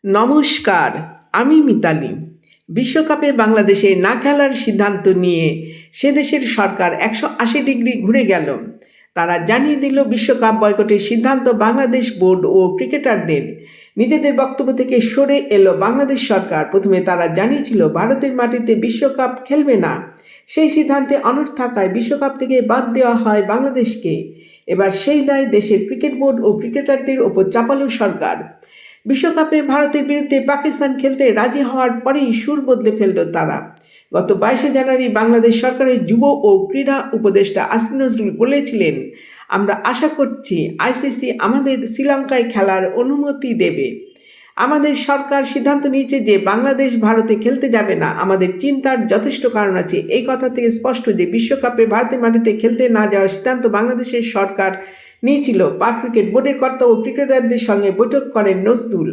নমস্কার, আমি মিতালি। বিশ্বকাপে বাংলাদেশে না খেলার সিদ্ধান্ত নিয়ে সে দেশের সরকার ১৮০ ডিগ্রি ঘুরে গেল। তারা জানিয়ে দিল বিশ্বকাপ বয়কটের সিদ্ধান্ত বাংলাদেশ বোর্ড ও ক্রিকেটারদের। নিজেদের বক্তব্য থেকে সরে এলো বাংলাদেশ সরকার। প্রথমে তারা জানিয়েছিল ভারতের মাটিতে বিশ্বকাপ খেলবে না। সেই সিদ্ধান্তে অনড় থাকায় বিশ্বকাপ থেকে বাদ দেওয়া হয় বাংলাদেশকে। এবার সেই দায় দেশের ক্রিকেট বোর্ড ও ক্রিকেটারদের ওপর চাপালো সরকার। বিশ্বকাপে ভারতের বিরুদ্ধে পাকিস্তান খেলতে রাজি হওয়ার পরেই সুর বদলে ফেলল তারা। গত 22শে জানুয়ারি বাংলাদেশ সরকারের যুব ও ক্রীড়া উপদেষ্টা আসিফ নজরুল বলেছিলেন, আমরা আশা করছি আইসিসি আমাদের শ্রীলঙ্কায় খেলার অনুমতি দেবে। আমাদের সরকার সিদ্ধান্ত নিয়েছে যে বাংলাদেশ ভারতে খেলতে যাবে না। আমাদের চিন্তার যথেষ্ট কারণ আছে। এই কথা থেকে স্পষ্ট যে বিশ্বকাপে ভারতের মাটিতে খেলতে না যাওয়ার সিদ্ধান্ত বাংলাদেশের সরকার নিয়েছিল। পাক ক্রিকেট বোর্ডের কর্তা ও ক্রিকেটারদের সঙ্গে বৈঠক করেন নজরুল।